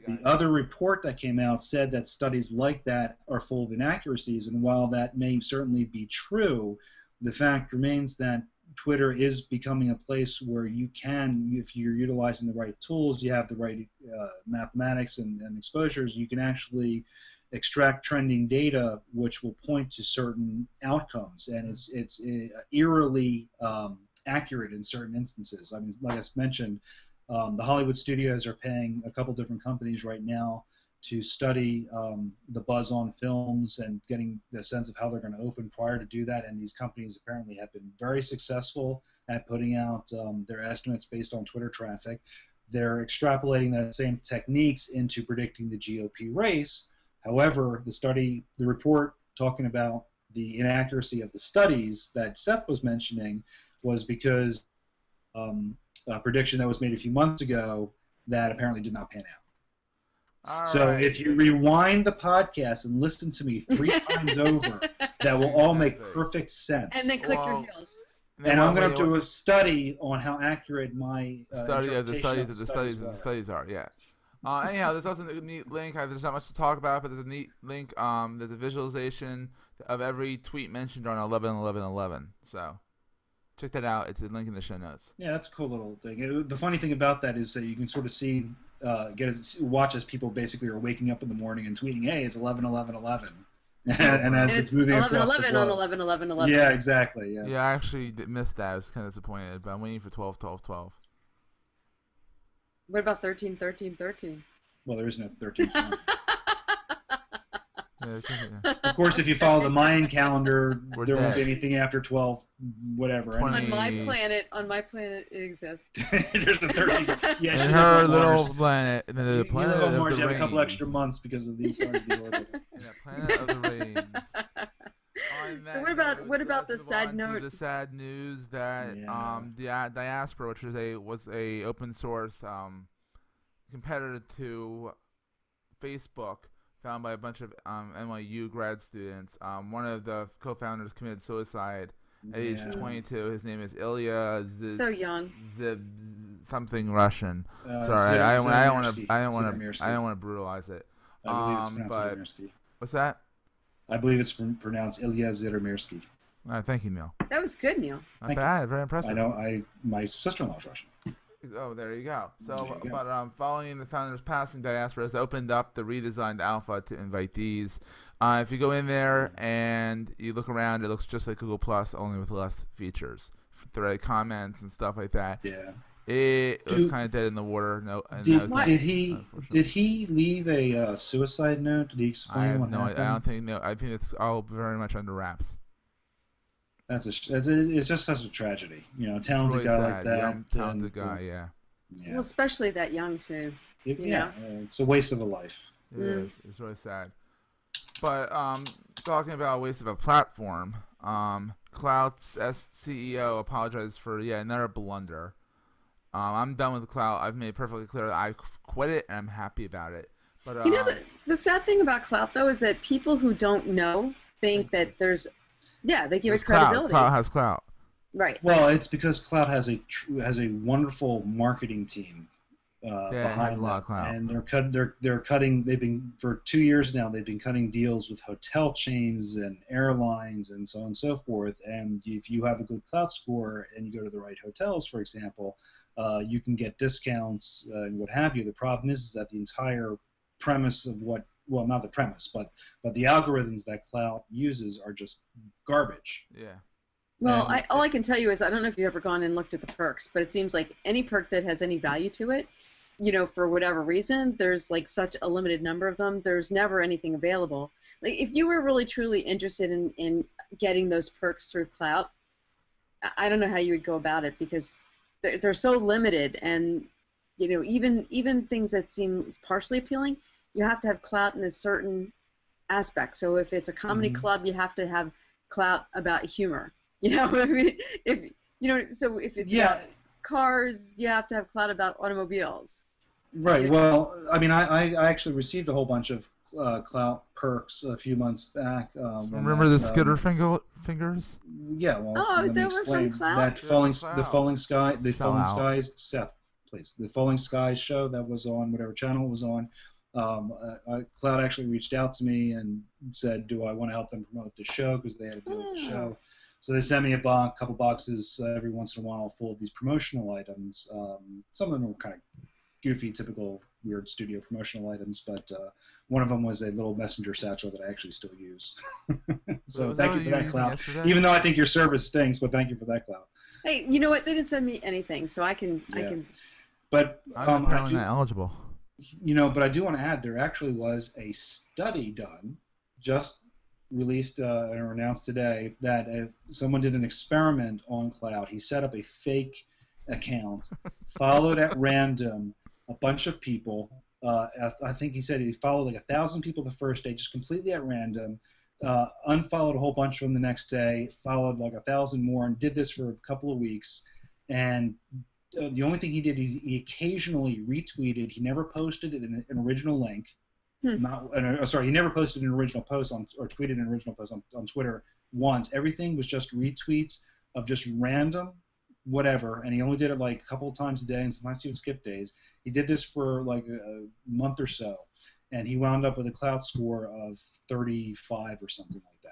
The other report that came out said that studies like that are full of inaccuracies, and while that may certainly be true, the fact remains that Twitter is becoming a place where you can, if you're utilizing the right tools, you have the right mathematics and exposures, you can actually extract trending data which will point to certain outcomes, and it's eerily accurate in certain instances. I mean, like I mentioned, the Hollywood studios are paying a couple different companies right now to study the buzz on films and getting the sense of how they're going to open prior to do that, and these companies apparently have been very successful at putting out their estimates based on Twitter traffic. They're extrapolating that same techniques into predicting the GOP race. However, the report talking about the inaccuracy of the studies that Seth was mentioning was because a prediction that was made a few months ago that apparently did not pan out. All So right. if you rewind the podcast and listen to me 3 times over, that will all make perfect sense. And then click your heels. And I'm going to do a study on how accurate my study of the interpretation studies are. Yeah. Anyhow, there's also a neat link. There's not much to talk about, but there's a neat link. There's a visualization of every tweet mentioned on 11/11/11. So check that out. It's a link in the show notes. Yeah, that's a cool little thing. The funny thing about that is that you can sort of see, watch as people basically are waking up in the morning and tweeting, "Hey, it's 11/11/11," and as it's moving across the globe. 11/11/11/11. Yeah, exactly. Yeah. Yeah, I actually missed that. I was kind of disappointed, but I'm waiting for 12/12/12. What about 13/13/13? Well, there is no 13th month. Yeah. Of course, if you follow the Mayan calendar, We're there won't dead. be anything after 12, whatever. 20. On my planet, it exists. There's the 13th. Yeah, And she her lives on little Mars. planet, and then the You planet live on of Mars, the you have a couple rains. extra months because of these stars being orbited. Yeah, planet of the rains. So what about the sad note? The sad news that the Diaspora, which was a open source competitor to Facebook, found by a bunch of NYU grad students. One of the co-founders committed suicide at age 22. His name is Ilya So young. Something Russian. Sorry, I don't want to brutalize it. I believe it's pronounced Zhytomyrsky. What's that? I believe it's pronounced Ilya Zhytomyrsky. Thank you, Neil. That was good, Neil. Not bad. Very impressive. I know. My sister-in-law is Russian. Oh, there you go. So, There you go. but following the founder's passing, Diaspora has opened up the redesigned alpha to invitees. If you go in there and you look around, it looks just like Google Plus, only with less features, thread comments and stuff like that. Yeah. It was kind of dead in the water. Did he leave a suicide note? Did he explain what happened? I don't think. No, I think it's all very much under wraps. It's just such a tragedy, a talented really guy sad. like that. Young, talented guy, yeah. Well, especially that young too. It's a waste of a life. It is. It's really sad. But talking about a waste of a platform, Clout's CEO apologized for another blunder. I'm done with Clout. I've made it perfectly clear that I quit it and I'm happy about it. But the sad thing about Clout though is that people who don't know think that there's they give it credibility. Clout has clout. Right. Well, it's because Clout has a wonderful marketing team behind them, and they're cutting. They've been for 2 years now. They've been cutting deals with hotel chains and airlines and so on and so forth. And if you have a good Clout score and you go to the right hotels, for example, you can get discounts and what have you. The problem is that the entire premise of not the premise, but the algorithms that Clout uses are just garbage. Yeah. Well, all I can tell you is I don't know if you've ever gone and looked at the perks, but it seems like any perk that has any value to it, for whatever reason, there's like such a limited number of them. There's never anything available. Like if you were really truly interested in getting those perks through Clout, I don't know how you would go about it because they're so limited, and even things that seem partially appealing, you have to have Clout in a certain aspect. So if it's a comedy club, you have to have Clout about humor. So if it's about cars, you have to have Clout about automobiles. Right. Well, I mean, I actually received a whole bunch of Clout perks a few months back. Remember the skitter fingers? Yeah. Well, they were from Clout. The Falling Skies. Seth, please. The Falling Skies show that was on whatever channel it was on. Clout actually reached out to me and said, "Do I want to help them promote the show?" Because they had a deal with the show. So they sent me a couple boxes every once in a while full of these promotional items. Some of them were kind of goofy, typical weird studio promotional items, but one of them was a little messenger satchel that I actually still use. So thank you for that, Clout. Even though I think your service stinks, but thank you for that, Clout. Hey, you know what? They didn't send me anything, so I can. But I'm apparently not eligible. But I do want to add there actually was a study done, just released or announced today, that if someone did an experiment on Clout, he set up a fake account, followed at random a bunch of people. I think he said he followed like 1,000 people the first day, just completely at random. Unfollowed a whole bunch of them the next day, followed like 1,000 more, and did this for a couple of weeks, and the only thing he did, he occasionally retweeted. He never posted an original link. Not sorry, he never posted an original post on or tweeted an original post on Twitter once. Everything was just retweets of just random whatever, and he only did it like a couple of times a day, and sometimes he would skip days. He did this for like a month or so, and he wound up with a clout score of 35 or something like that.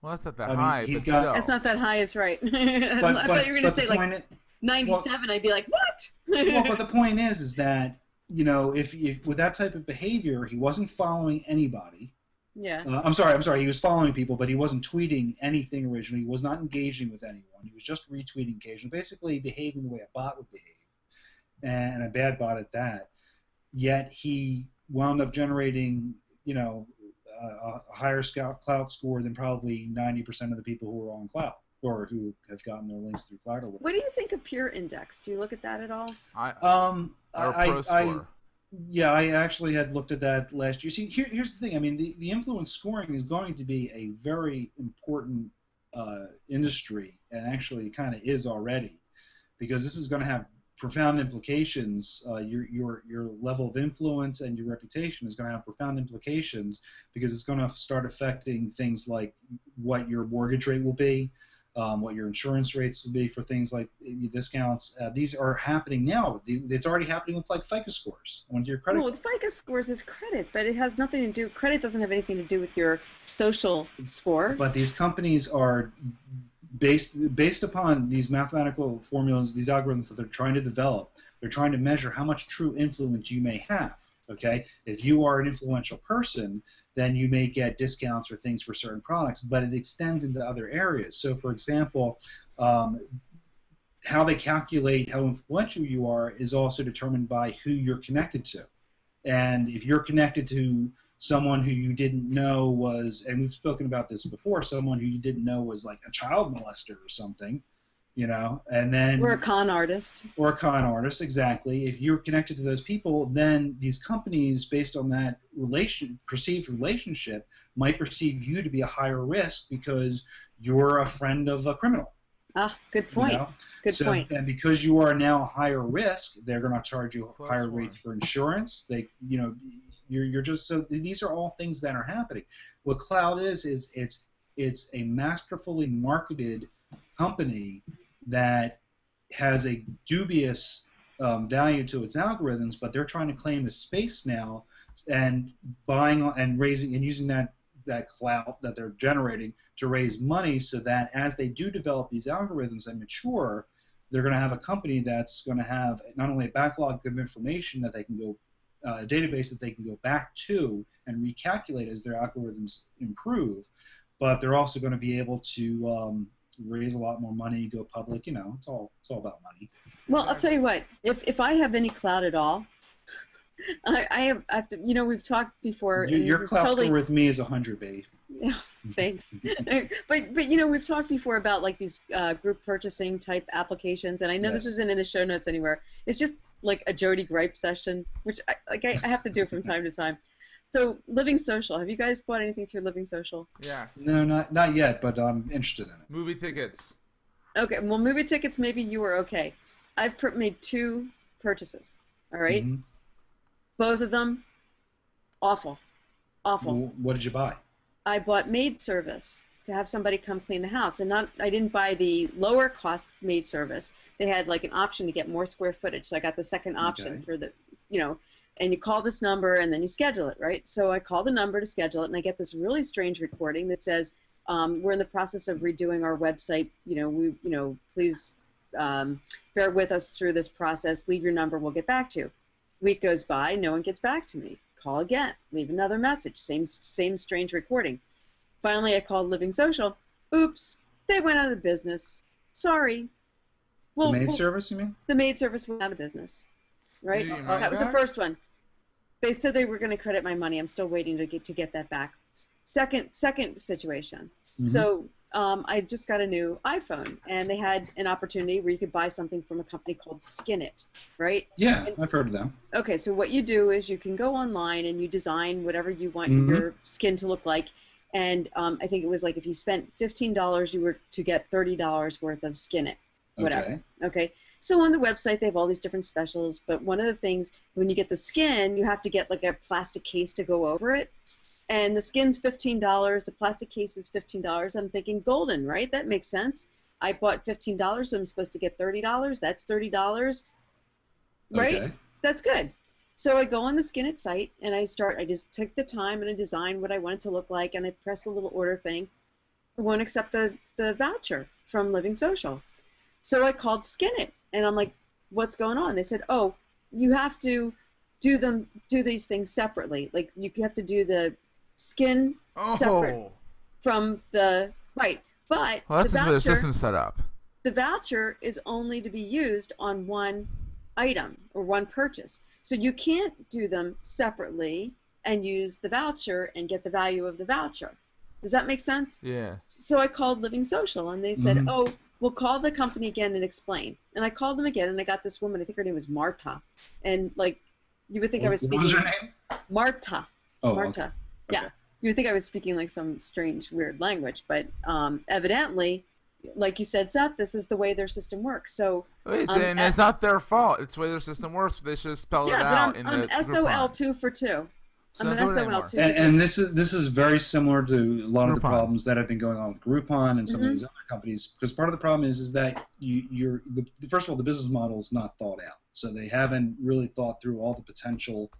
Well, that's not that high. He's but got. still. It's not that high, is right. I thought you were going to say like 97. I'd be like, what? Well, but the point is that, you know, if with that type of behavior, he wasn't following anybody. Yeah. I'm sorry. He was following people, but he wasn't tweeting anything originally. He was not engaging with anyone. He was just retweeting occasionally, basically behaving the way a bot would behave, and a bad bot at that. Yet he wound up generating, you know, a higher clout score than probably 90% of the people who are on clout or who have gotten their links through clout or whatever. What do you think of Peer Index? Do you look at that at all? Yeah, I actually had looked at that last year. See, here's the thing. I mean, the influence scoring is going to be a very important industry, and actually kind of is already, because this is going to have profound implications. Your level of influence and your reputation is going to have profound implications, because it's going to start affecting things like what your mortgage rate will be, what your insurance rates will be for things like discounts. These are happening now. It's already happening with like FICO scores. Onto your credit. Well, with FICO scores is credit, but it has nothing to do. Credit doesn't have anything to do with your social score. But these companies are based upon these mathematical formulas, these algorithms that they're trying to develop. They're trying to measure how much true influence you may have. Okay, if you are an influential person, then you may get discounts or things for certain products, but it extends into other areas. So, for example, how they calculate how influential you are is also determined by who you're connected to. And if you're connected to someone who you didn't know was, and we've spoken about this before, someone who you didn't know was like a child molester or something, you know, and then... Or a con artist. Or a con artist, exactly. If you're connected to those people, then these companies, based on that perceived relationship, might perceive you to be a higher risk because you're a friend of a criminal. Ah, good point. You know? Good point. And because you are now a higher risk, they're going to charge you higher rates for insurance. They, you know, you're just, so these are all things that are happening. What cloud is it's a masterfully marketed company that has a dubious value to its algorithms, but they're trying to claim a space now, and buying and raising and using that clout that they're generating to raise money, so that as they do develop these algorithms and mature, they're going to have a company that's going to have not only a backlog of information that they can go, a database that they can go back to and recalculate as their algorithms improve, but they're also going to be able to raise a lot more money, go public. You know, it's all about money. Well, I'll tell you what. If I have any clout at all, I have to. You know, we've talked before. Your clout score with me is 100, babe. Yeah, thanks. but you know, we've talked before about like these group purchasing type applications, and I know this isn't in the show notes anywhere. It's just like a Jody gripe session, which I have to do from time to time. So, Living Social. Have you guys bought anything through Living Social? Yes. No, not yet, but I'm interested in it. Movie tickets. Okay, well, movie tickets, maybe you were okay. I've made 2 purchases, all right? Mm-hmm. Both of them, awful. Awful. Well, what did you buy? I bought maid service to have somebody come clean the house. And I didn't buy the lower cost maid service. They had like an option to get more square footage. So I got the second option for the, you know, and you call this number and then you schedule it, right? So I call the number to schedule it, and I get this really strange recording that says, we're in the process of redoing our website. Please bear with us through this process. Leave your number, we'll get back to you. Week goes by, no one gets back to me. Call again, leave another message, same strange recording. Finally, I called Living Social. Oops, they went out of business. Sorry. Well, the maid service, you mean? The maid service went out of business, right? That was the first one. They said they were going to credit my money. I'm still waiting to get that back. Second situation. Mm-hmm. So I just got a new iPhone, and they had an opportunity where you could buy something from a company called Skinit, right? Yeah, I've heard of them. Okay, so what you do is you can go online and you design whatever you want your skin to look like. And I think it was like if you spent $15, you were to get $30 worth of Skinit. whatever. Okay. So on the website, they have all these different specials, but one of the things, when you get the skin, you have to get like a plastic case to go over it. And the skin's $15, the plastic case is $15. I'm thinking golden, right? That makes sense. I bought $15, so I'm supposed to get $30. That's $30, right? Okay. That's good. So I go on the Skin It site and I just took the time and I designed what I want it to look like, and I press the little order thing. I won't accept the voucher from Living Social. So I called Skin It and I'm like, what's going on? They said, oh, you have to do these things separately. Like you have to do the skin separate from the, right. But well, that's the the system set up. The voucher is only to be used on one item or one purchase. So you can't do them separately and use the voucher and get the value of the voucher. Does that make sense? Yeah. So I called Living Social and they said, oh, we'll call the company again and explain. And I called them again and I got this woman, I think her name was Marta. And like, you would think I was speaking. What was her name? Marta. Oh, Marta. Okay. Yeah. You would think I was speaking like some strange, weird language, but evidently, like you said, Seth, this is the way their system works. So, and it's not their fault. It's the way their system works. But they should spell it out. Yeah, but I'm SOL 2 for 2. So I'm an SOL 2 for 2. And this is very similar to a lot of the problems that have been going on with Groupon and some of these other companies. Because part of the problem is that first of all, the business model is not thought out. So they haven't really thought through all the potential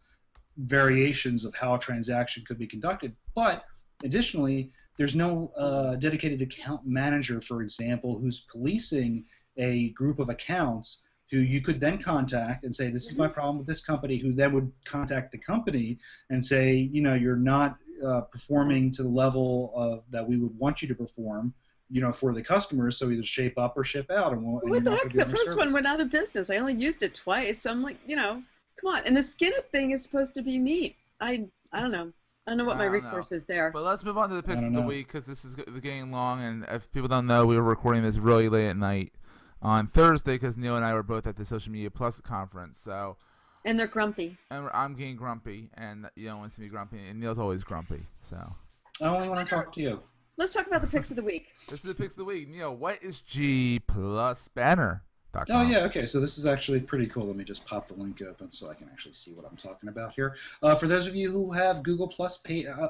variations of how a transaction could be conducted. But additionally, there's no dedicated account manager, for example, who's policing a group of accounts who you could then contact and say, this is my problem with this company, who then would contact the company and say, you know, you're not performing to the level of that we would want you to perform, you know, for the customers, so either shape up or ship out. And what the heck? The first one went out of business. I only used it twice. So I'm like, you know, come on. And the Skin It thing is supposed to be neat. I don't know. I don't know what my recourse is there. But let's move on to the picks of the week, because this is getting long. And if people don't know, we were recording this really late at night on Thursday, because Neil and I were both at the Social Media Plus conference. So, and they're grumpy. And I'm getting grumpy, and you don't want to see me grumpy, and Neil's always grumpy. So I only want to talk to you. Let's talk about the picks of the week. This is the picks of the week. Neil, what is G Plus Banner? Oh, yeah, okay, so this is actually pretty cool. Let me just pop the link open so I can actually see what I'm talking about here. For those of you who have Google Plus,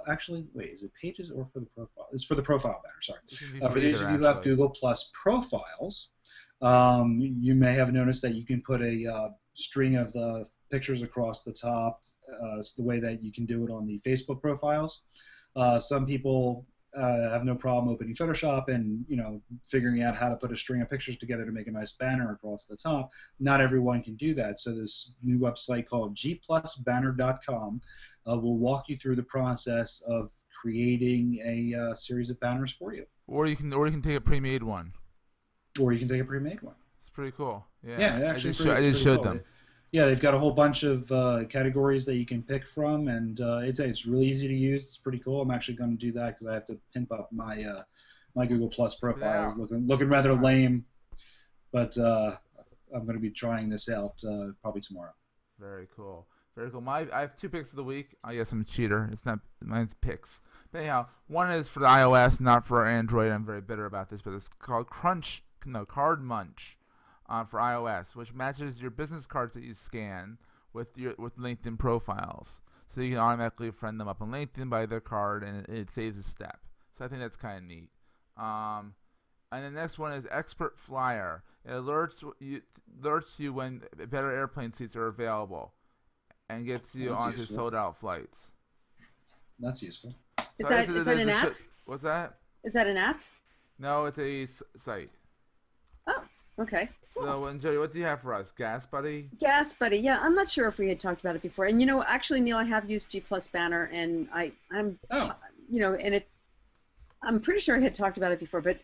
actually, wait, is it Pages or for the profile? It's for the profile banner, sorry. For those of you who have Google Plus profiles, you may have noticed that you can put a string of pictures across the top. It's the way that you can do it on the Facebook profiles. Some people have no problem opening Photoshop and, you know, figuring out how to put a string of pictures together to make a nice banner across the top. Not everyone can do that. So this new website called gplusbanner.com will walk you through the process of creating a series of banners for you. Or you can take a pre-made one. Or you can take a pre-made one. It's pretty cool. Yeah, actually, I just showed them. Yeah, they've got a whole bunch of categories that you can pick from, and it's really easy to use. It's pretty cool. I'm actually going to do that because I have to pimp up my my Google Plus profile. It's looking rather lame, but I'm going to be trying this out probably tomorrow. Very cool. Very cool. I have 2 picks of the week. I guess I'm a cheater. It's not mine's picks. But anyhow, one is for the iOS, not for Android. I'm very bitter about this, but it's called Card Munch. For iOS, which matches your business cards that you scan with LinkedIn profiles, so you can automatically friend them up on LinkedIn by their card, and it saves a step. So I think that's kind of neat. And the next one is Expert Flyer. It alerts you when better airplane seats are available, and gets you onto sold-out flights. That's useful. Is that an app? What's that? Is that an app? No, it's a site. Oh, okay. So, and Jody, what do you have for us? Gas Buddy? Gas Buddy, yeah. I'm not sure if we had talked about it before. And, you know, actually, Neil, I have used G Plus Banner, and you know, and I'm pretty sure I had talked about it before, but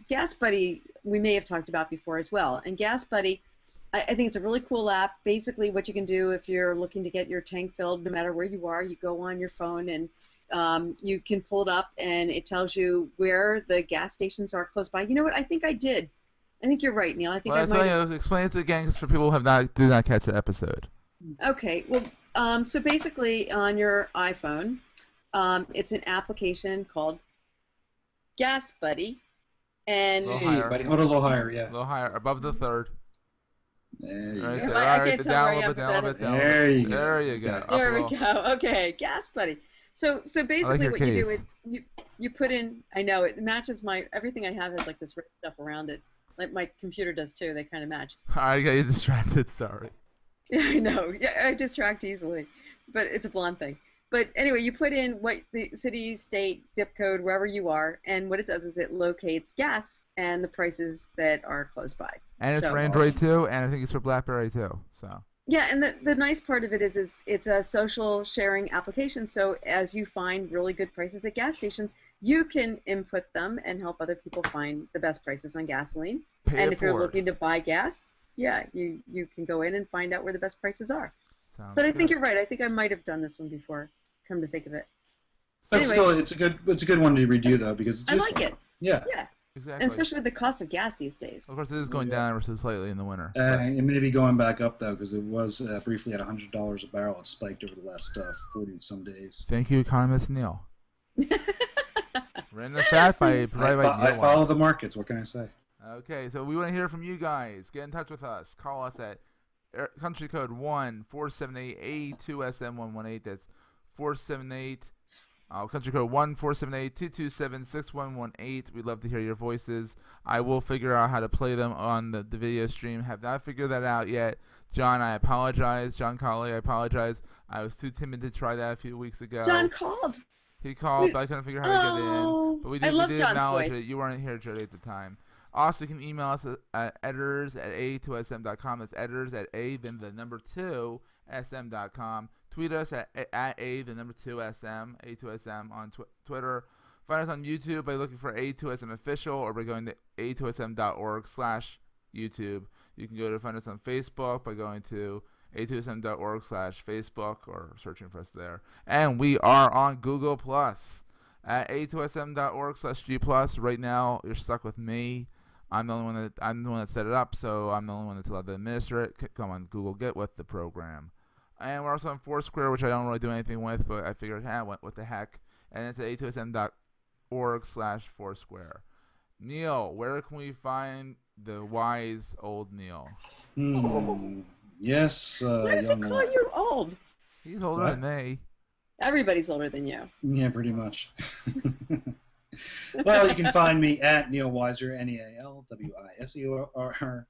Gas Buddy, we may have talked about before as well. And Gas Buddy, I think it's a really cool app. Basically, what you can do if you're looking to get your tank filled, no matter where you are, you go on your phone and you can pull it up, and it tells you where the gas stations are close by. You know what? I think I did. I think you're right, Neil. I think explain it again, because for people who did not catch the episode. Okay. Well, so basically, on your iPhone, it's an application called Gas Buddy, And Little Hey, higher. buddy, hold a little higher, yeah. A little higher, above the third. There you Right go. there. I All can't right, tell down a where I little am bit, down a little 'cause bit, down a There little you bit. go. There you go. Okay. Up a there we little. go. Okay, gas buddy. So basically, your what you do case. is you put in. I know it matches my everything I have has like this red stuff around it, like my computer does too. They kind of match. I got you distracted. Sorry. Yeah, I know. Yeah, I distract easily, but it's a blonde thing. But anyway, you put in what the city, state, zip code, wherever you are, and what it does is it locates gas and the prices that are close by. And it's So for Android too, and I think it's for BlackBerry too. So. yeah, and the nice part of it is it's a social sharing application. So as you find really good prices at gas stations, you can input them and help other people find the best prices on gasoline. Pay And it if you're forward. looking to buy gas, yeah, you can go in and find out where the best prices are. Sounds But I think good. you're right. I think I might have done this one before. Come to think of it, But Anyway. still, it's a good one to redo though because it's I useful. like it. Yeah. Yeah, Exactly. and especially with the cost of gas these days. Of course, it is going down ever so slightly in the winter. It may be going back up though because it was briefly at $100 a barrel. It spiked over the last 40 some days. Thank you, economist Neil. Ran the fact by provided by I Neil. follow the markets. What can I say? Okay, so we want to hear from you guys. Get in touch with us. Call us at country code 1-478-A2SM118. That's 478. Country code 1-478-227-6118. We'd love to hear your voices. I will figure out how to play them on the video stream. Have not figured that out yet. John, I apologize. John Colley, I apologize. I was too timid to try that a few weeks ago. John called. He called, but I couldn't figure out how to get in. But we I did, love we did John's acknowledge voice. that you weren't here, Jody, at the time. Also, you can email us at editors@a2sm.com. That's editors at a, then the number 2, sm.com. Tweet us at a, the number 2, sm, A2SM on Twitter. Find us on YouTube by looking for A2SM Official or by going to a2sm.org/YouTube. You can go to find us on Facebook by going to a2sm.org/Facebook or searching for us there. And we are on Google Plus at a2sm.org/G+. Right now, you're stuck with me. I'm the one that set it up, so I'm the only one that's allowed to administer it. Come on, Google, get with the program. And we're also on Foursquare, which I don't really do anything with, but I figured, what the heck? And it's at a2sm.org/Foursquare. Neil, where can we find the wise old Neil? Yes. Why does he call you old? He's older What? than me. Everybody's older than you. Yeah, pretty much. Well, you can find me at Neil Weiser, NEALWISER,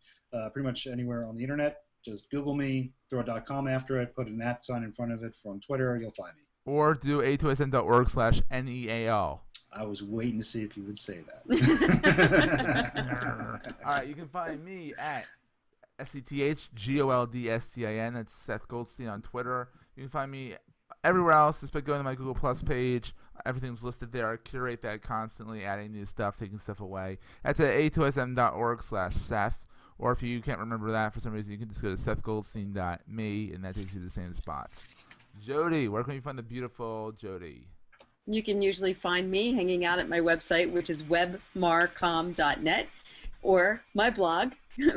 pretty much anywhere on the internet. Just Google me, throw a .com after it, put an @ sign in front of it on Twitter, you'll find me. Or do a2sm.org/NEAL. I was waiting to see if you would say that. All right, you can find me at SETHGOLDSTIN. That's Seth Goldstein on Twitter. You can find me everywhere else just by going to my Google Plus page. Everything's listed there. I curate that constantly, adding new stuff, taking stuff away. That's at a2sm.org/Seth. Or if you can't remember that for some reason, you can just go to sethgoldstein.me, and that takes you to the same spot. Jody, where can you find the beautiful Jody? You can usually find me hanging out at my website, which is webmarcom.net, or my blog,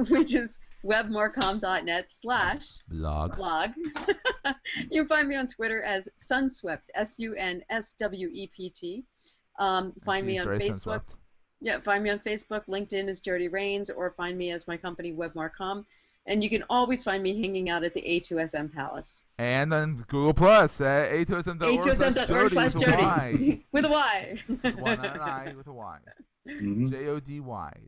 which is webmarcom.net/blog. You can find me on Twitter as Sunswept, SUNSWEPT. Find me on Facebook. Yeah, find me on Facebook. LinkedIn is Jody Rains, or find me as my company, Webmarcom. And you can always find me hanging out at the A2SM Palace. And on Google Plus at A2SM.org/Jody. With a Y. With one and an I with a Y. Mhm. JODY.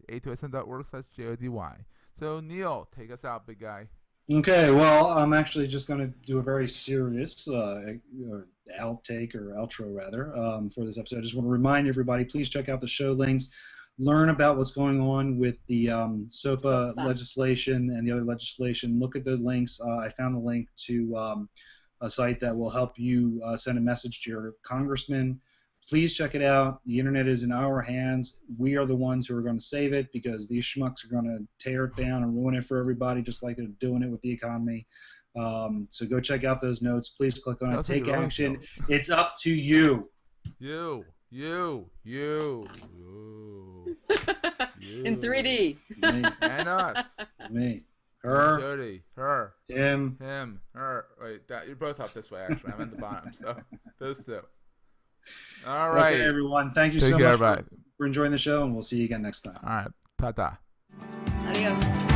A2SM.org/JODY. So, Neil, take us out, big guy. Okay, well, I'm actually just going to do a very serious outtake or outro, rather, for this episode. I just want to remind everybody, please check out the show links. Learn about what's going on with the SOPA legislation and the other legislation. Look at those links. I found the link to a site that will help you send a message to your congressman. Please check it out. The internet is in our hands. We are the ones who are going to save it because these schmucks are going to tear it down and ruin it for everybody just like they're doing it with the economy. So go check out those notes. Please click on it. Take action. It's up to you. You. In 3D. Me. And us. Me. Her. Jody. Her. Him. Him. Her. Wait, you're both up this way, actually. I'm at the bottom, so those two. All right. Okay, everyone. Thank you Take so care, much bye. for enjoying the show, and we'll see you again next time. All right. Ta-ta. Adios.